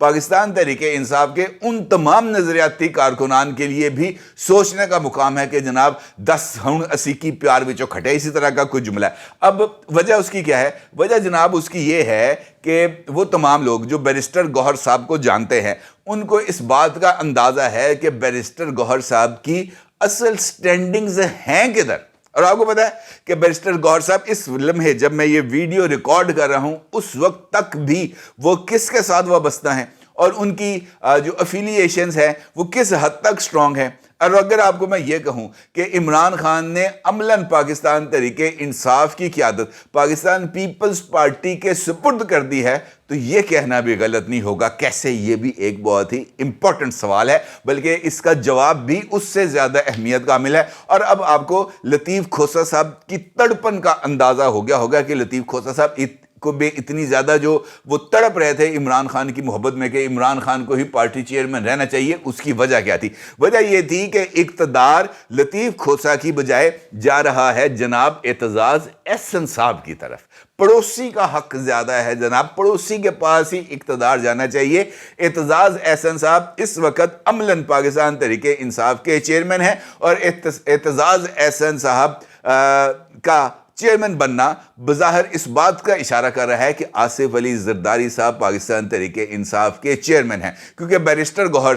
پاکستان تحریک انصاف کے ان تمام نظریاتی کارکنان کے لیے بھی سوچنے کا مقام ہے کہ جناب 10 ہن اسی کی پیار وچوں کھٹے، اسی طرح کا کوئی جملہ ہے۔ اب وجہ اس کی کیا ہے؟ وجہ جناب اس کی یہ ہے کہ وہ تمام لوگ جو بیرسٹر گوہر صاحب کو جانتے ہیں ان کو اس بات کا اندازہ ہے کہ بیرسٹر گوہر صاحب کی اصل سٹینڈنگز ہیں کدھر۔ اور آپ کو پتا ہے کہ بیرسٹر گوہر صاحب اس لمحے جب میں یہ ویڈیو ریکارڈ کر رہا ہوں اس وقت تک بھی وہ کس کے ساتھ وابستہ ہیں اور ان کی جو افیلیشنز ہیں وہ کس حد تک سٹرونگ ہیں۔ اور اگر آپ کو میں یہ کہوں کہ عمران خان نے عملاً پاکستان تحریک انصاف کی قیادت پاکستان پیپلز پارٹی کے سپرد کر دی ہے تو یہ کہنا بھی غلط نہیں ہوگا۔ کیسے؟ یہ بھی ایک بہت ہی امپورٹنٹ سوال ہے، بلکہ اس کا جواب بھی اس سے زیادہ اہمیت کا حامل ہے۔ اور اب آپ کو لطیف کھوسہ صاحب کی تڑپن کا اندازہ ہو گیا ہوگا کہ لطیف کھوسہ صاحب کو بھی اتنی زیادہ جو وہ تڑپ رہے تھے عمران خان کی محبت میں کہ عمران خان کو ہی پارٹی چیئرمین رہنا چاہیے، اس کی وجہ کیا تھی؟ وجہ یہ تھی کہ اقتدار لطیف کھوسہ کی بجائے جا رہا ہے جناب اعتزاز احسن صاحب کی طرف۔ پڑوسی کا حق زیادہ ہے جناب، پڑوسی کے پاس ہی اقتدار جانا چاہیے۔ اعتزاز احسن صاحب اس وقت عملاً پاکستان تحریک انصاف کے چیئرمین ہیں اور اعتزاز احسن صاحب کا چیئرمین بننا بظاہر اس بات کا اشارہ کر رہا ہے کہ آصف علی زرداری صاحب پاکستان تحریک انصاف کے چیئرمین ہیں، کیونکہ بیرسٹر گوہر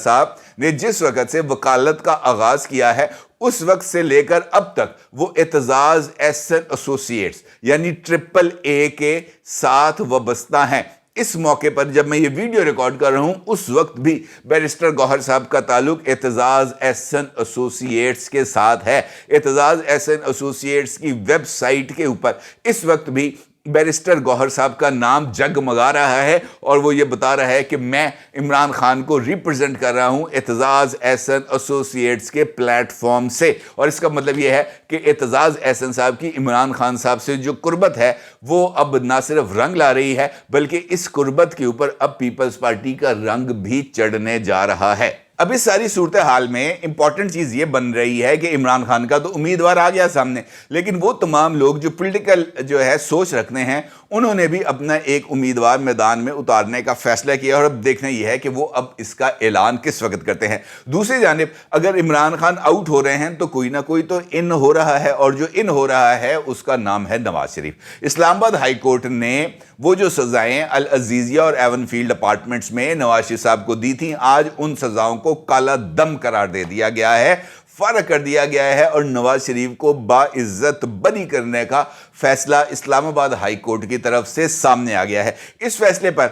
صاحب نے جس وقت سے وکالت کا آغاز کیا ہے اس وقت سے لے کر اب تک وہ اعتزاز احسن ایسوسیٹس یعنی AAA کے ساتھ وابستہ ہیں۔ اس موقع پر جب میں یہ ویڈیو ریکارڈ کر رہا ہوں اس وقت بھی بیرسٹر گوہر صاحب کا تعلق اعتزاز احسن ایسوسیٹس کے ساتھ ہے۔ اعتزاز احسن ایسوسیٹس کی ویب سائٹ کے اوپر اس وقت بھی بیرسٹر گوہر صاحب کا نام جگمگا رہا ہے اور وہ یہ بتا رہا ہے کہ میں عمران خان کو ریپرزینٹ کر رہا ہوں اعتزاز احسن ایسوسیٹس کے پلیٹ فارم سے۔ اور اس کا مطلب یہ ہے کہ اعتزاز احسن صاحب کی عمران خان صاحب سے جو قربت ہے وہ اب نہ صرف رنگ لا رہی ہے بلکہ اس قربت کے اوپر اب پیپلز پارٹی کا رنگ بھی چڑھنے جا رہا ہے۔ اب اس ساری صورتحال میں امپورٹنٹ چیز یہ بن رہی ہے کہ عمران خان کا تو امیدوار آ گیا سامنے، لیکن وہ تمام لوگ جو پولیٹیکل جو ہے سوچ رکھتے ہیں انہوں نے بھی اپنا ایک امیدوار میدان میں اتارنے کا فیصلہ کیا اور اب دیکھنا یہ ہے کہ وہ اب اس کا اعلان کس وقت کرتے ہیں۔ دوسری جانب اگر عمران خان آؤٹ ہو رہے ہیں تو کوئی نہ کوئی تو ان ہو رہا ہے اور جو ان ہو رہا ہے اس کا نام ہے نواز شریف۔ اسلام آباد ہائی کورٹ نے وہ جو سزائیں العزیزیہ اور ایون فیلڈ اپارٹمنٹس میں نواز شریف صاحب کو دی تھیں آج ان سزاؤں کو کالا دم قرار دے دیا گیا ہے، فارغ کر دیا گیا ہے اور نواز شریف کو باعزت بری کرنے کا فیصلہ اسلام آباد ہائی کورٹ کی طرف سے سامنے آ گیا ہے۔ اس فیصلے پر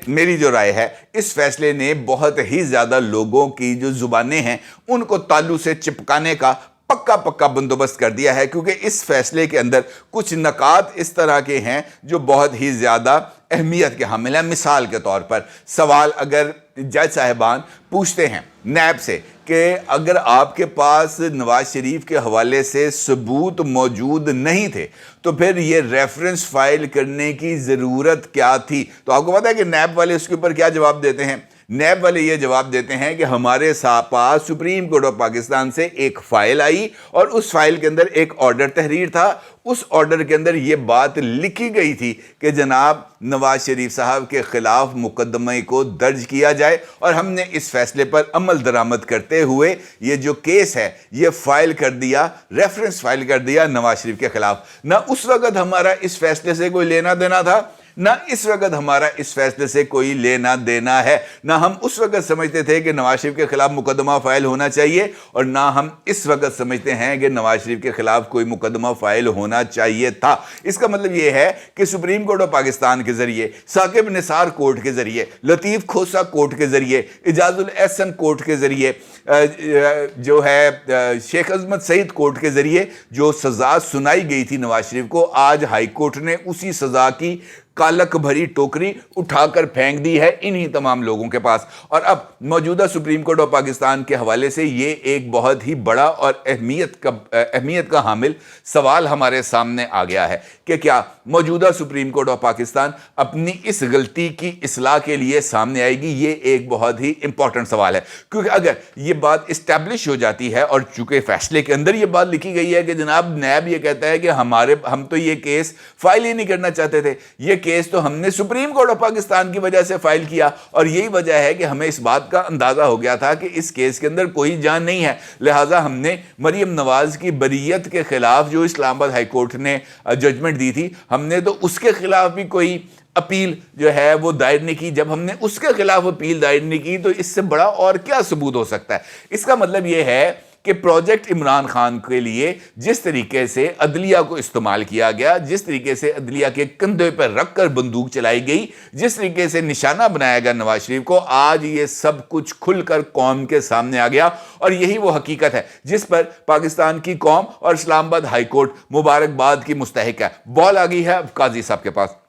میری جو رائے ہے اس فیصلے نے بہت ہی زیادہ لوگوں کی جو زبانیں ہیں ان کو تالو سے چپکانے کا پکا بندوبست کر دیا ہے، کیونکہ اس فیصلے کے اندر کچھ نکات اس طرح کے ہیں جو بہت ہی زیادہ اہمیت کے حامل ہیں۔ مثال کے طور پر سوال اگر جج صاحبان پوچھتے ہیں نیب سے کہ اگر آپ کے پاس نواز شریف کے حوالے سے ثبوت موجود نہیں تھے تو پھر یہ ریفرنس فائل کرنے کی ضرورت کیا تھی، تو آپ کو پتا ہے کہ نیب والے اس کے اوپر کیا جواب دیتے ہیں؟ نیب والے یہ جواب دیتے ہیں کہ ہمارے پاس سپریم کورٹ آف پاکستان سے ایک فائل آئی اور اس فائل کے اندر ایک آرڈر تحریر تھا، اس آرڈر کے اندر یہ بات لکھی گئی تھی کہ جناب نواز شریف صاحب کے خلاف مقدمے کو درج کیا جائے اور ہم نے اس فیصلے پر عمل درآمد کرتے ہوئے یہ جو کیس ہے یہ فائل کر دیا، ریفرنس فائل کر دیا نواز شریف کے خلاف۔ نہ اس وقت ہمارا اس فیصلے سے کوئی لینا دینا تھا، نہ اس وقت ہمارا اس فیصلے سے کوئی لینا دینا ہے، نہ ہم اس وقت سمجھتے تھے کہ نواز شریف کے خلاف مقدمہ فائل ہونا چاہیے اور نہ ہم اس وقت سمجھتے ہیں کہ نواز شریف کے خلاف کوئی مقدمہ فائل ہونا چاہیے تھا۔ اس کا مطلب یہ ہے کہ سپریم کورٹ آف پاکستان کے ذریعے، ثاقب نثار کورٹ کے ذریعے، لطیف کھوسہ کورٹ کے ذریعے، اعجاز الاحسن کورٹ کے ذریعے، جو ہے شیخ عظمت سعید کورٹ کے ذریعے جو سزا سنائی گئی تھی نواز شریف کو، آج ہائی کورٹ نے اسی سزا کی کالک بھری ٹوکری اٹھا کر پھینک دی ہے انہی تمام لوگوں کے پاس۔ اور اب موجودہ سپریم کورٹ آف پاکستان کے حوالے سے یہ ایک بہت ہی بڑا اور اہمیت کا حامل سوال ہمارے سامنے آ گیا ہے کہ کیا موجودہ سپریم کورٹ آف پاکستان اپنی اس غلطی کی اصلاح کے لیے سامنے آئے گی؟ یہ ایک بہت ہی امپورٹنٹ سوال ہے، کیونکہ اگر یہ بات اسٹیبلش ہو جاتی ہے اور چونکہ فیصلے کے اندر یہ بات لکھی گئی ہے کہ جناب نیب یہ کہتا ہے کہ ہم تو یہ کیس فائل ہی نہیں کرنا چاہتے تھے، یہ کیس تو ہم نے سپریم کورٹ آف پاکستان کی وجہ سے فائل کیا، اور یہی وجہ ہے کہ ہمیں اس بات کا اندازہ ہو گیا تھا کہ اس کیس کے اندر کوئی جان نہیں ہے، لہٰذا ہم نے مریم نواز کی بریت کے خلاف جو اسلام آباد ہائی کورٹ نے ججمنٹ دی تھی، ہم نے تو اس کے خلاف بھی کوئی اپیل جو ہے وہ دائر نہیں کی۔ جب ہم نے اس کے خلاف اپیل دائر نہیں کی تو اس سے بڑا اور کیا ثبوت ہو سکتا ہے؟ اس کا مطلب یہ ہے کہ پروجیکٹ عمران خان کے لیے جس طریقے سے عدلیہ کو استعمال کیا گیا، جس طریقے سے عدلیہ کے کندھے پر رکھ کر بندوق چلائی گئی، جس طریقے سے نشانہ بنایا گیا نواز شریف کو، آج یہ سب کچھ کھل کر قوم کے سامنے آ گیا، اور یہی وہ حقیقت ہے جس پر پاکستان کی قوم اور اسلام آباد ہائی کورٹ مبارکباد کی مستحق ہے۔ بال آ گئی ہے اب قاضی صاحب کے پاس۔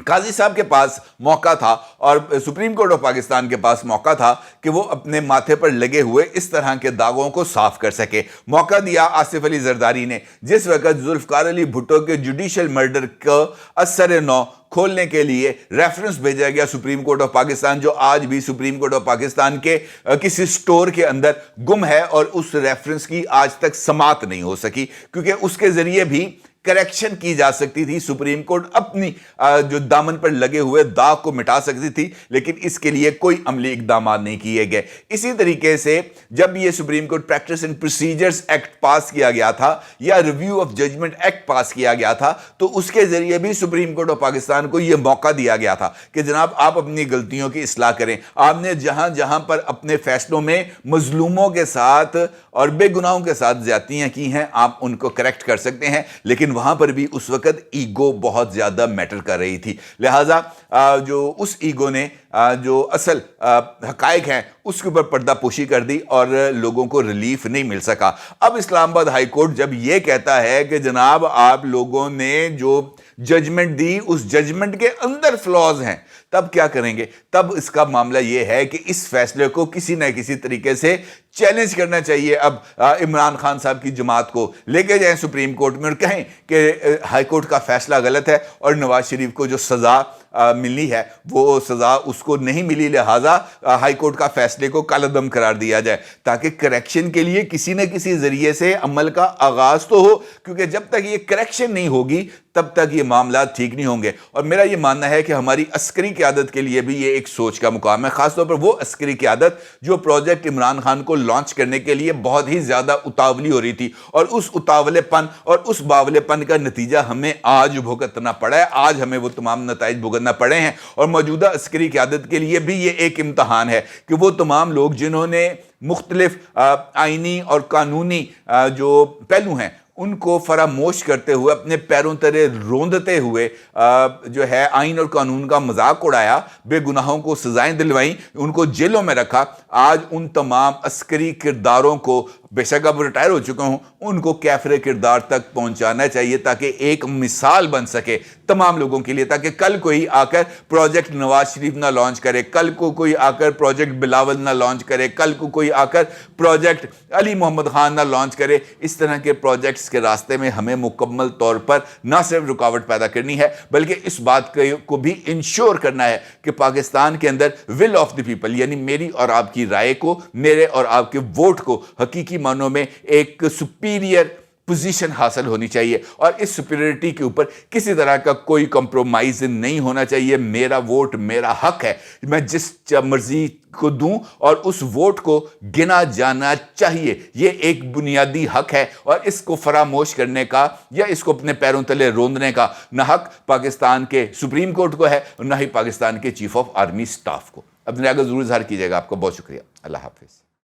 قاضی صاحب کے پاس موقع تھا اور سپریم کورٹ آف پاکستان کے پاس موقع تھا کہ وہ اپنے ماتھے پر لگے ہوئے اس طرح کے داغوں کو صاف کر سکے۔ موقع دیا آصف علی زرداری نے، جس وقت ذوالفقار علی بھٹو کے جوڈیشل مرڈر کو اثر نو کھولنے کے لیے ریفرنس بھیجا گیا سپریم کورٹ آف پاکستان، جو آج بھی سپریم کورٹ آف پاکستان کے کسی سٹور کے اندر گم ہے، اور اس ریفرنس کی آج تک سماعت نہیں ہو سکی، کیونکہ اس کے ذریعے بھی کریکشن کی جا سکتی تھی، سپریم کورٹ اپنی جو دامن پر لگے ہوئے داغ کو مٹا سکتی تھی، لیکن اس کے لیے کوئی عملی اقدامات نہیں کیے گئے۔ اسی طریقے سے جب یہ supreme court practice and procedures act pass کیا گیا تھا یا review of judgment act pass کیا گیا تھا، تو اس کے ذریعے بھی سپریم کورٹ آف پاکستان کو یہ موقع دیا گیا تھا کہ جناب آپ اپنی غلطیوں کی اصلاح کریں۔ آپ نے جہاں جہاں پر اپنے فیصلوں میں مظلوموں کے ساتھ اور بے گناہوں کے ساتھ زیادتیاں کی ہیں، آپ ان کو کریکٹ کر سکتے ہیں، لیکن وہاں پر بھی اس وقت ایگو بہت زیادہ میٹر کر رہی تھی، لہٰذا جو اس ایگو نے جو اصل حقائق ہیں اس کے اوپر پردہ پوشی کر دی اور لوگوں کو ریلیف نہیں مل سکا۔ اب اسلام آباد ہائی کورٹ جب یہ کہتا ہے کہ جناب آپ لوگوں نے جو ججمنٹ دی اس ججمنٹ کے اندر فلاز ہیں، تب کیا کریں گے؟ تب اس کا معاملہ یہ ہے کہ اس فیصلے کو کسی نہ کسی طریقے سے چیلنج کرنا چاہیے۔ اب عمران خان صاحب کی جماعت کو لے کے جائیں سپریم کورٹ میں اور کہیں کہ ہائی کورٹ کا فیصلہ غلط ہے اور نواز شریف کو جو سزا ملی ہے وہ سزا اس کو نہیں ملی، لہٰذا ہائی کورٹ کا فیصلے کو کالعدم قرار دیا جائے، تاکہ کریکشن کے لیے کسی نہ کسی ذریعے سے عمل کا آغاز تو ہو، کیونکہ جب تک یہ کریکشن نہیں ہوگی تب تک یہ معاملات ٹھیک نہیں ہوں گے۔ اور میرا یہ ماننا ہے کہ ہماری عسکری قیادت کے لیے بھی یہ ایک سوچ کا مقام ہے، خاص طور پر وہ عسکری قیادت جو پروجیکٹ عمران خان کو لانچ کرنے کے لیے بہت ہی زیادہ اتاولی ہو رہی تھی، اور اس اتاولے پن اور اس باولے پن کا نتیجہ ہمیں آج بھگتنا پڑا ہے، آج ہمیں وہ تمام نتائج بھگتنا پڑے ہیں۔ اور موجودہ عسکری قیادت کے لیے بھی یہ ایک امتحان ہے کہ وہ تمام لوگ جنہوں نے مختلف آئینی اور قانونی جو پہلو ہیں ان کو فراموش کرتے ہوئے، اپنے پیروں تلے روندتے ہوئے جو ہے آئین اور قانون کا مذاق اڑایا، بے گناہوں کو سزائیں دلوائیں، ان کو جیلوں میں رکھا، آج ان تمام عسکری کرداروں کو، بے شک اب ریٹائر ہو چکے ہوں، ان کو کیفر کردار تک پہنچانا چاہیے تاکہ ایک مثال بن سکے تمام لوگوں کے لیے، تاکہ کل کوئی آ کر پروجیکٹ نواز شریف نہ لانچ کرے، کل کو کوئی آ کر پروجیکٹ بلاول نہ لانچ کرے، کل کو کوئی آ کر پروجیکٹ علی محمد خان نہ لانچ کرے۔ اس طرح کے پروجیکٹس کے راستے میں ہمیں مکمل طور پر نہ صرف رکاوٹ پیدا کرنی ہے بلکہ اس بات کو بھی انشور کرنا ہے کہ پاکستان کے اندر ول آف دی پیپل، یعنی میری اور آپ کی رائے کو، میرے اور آپ کے ووٹ کو حقیقی معنوں میں ایک سپیریئر پوزیشن حاصل ہونی چاہیے، اور اس سپیریئرٹی کے اوپر کسی طرح کا کوئی کمپرومائز نہیں ہونا چاہیے۔ میرا ووٹ میرا حق ہے، میں جس مرضی کو دوں اور اس ووٹ کو گنا جانا چاہیے، یہ ایک بنیادی حق ہے، اور اس کو فراموش کرنے کا یا اس کو اپنے پیروں تلے روندنے کا نہ حق پاکستان کے سپریم کورٹ کو ہے اور نہ ہی پاکستان کے چیف آف آرمی سٹاف کو۔ اپنے آگے ضرور اظہار کیجیے گا۔ آپ کو بہت شکریہ۔ اللہ حافظ۔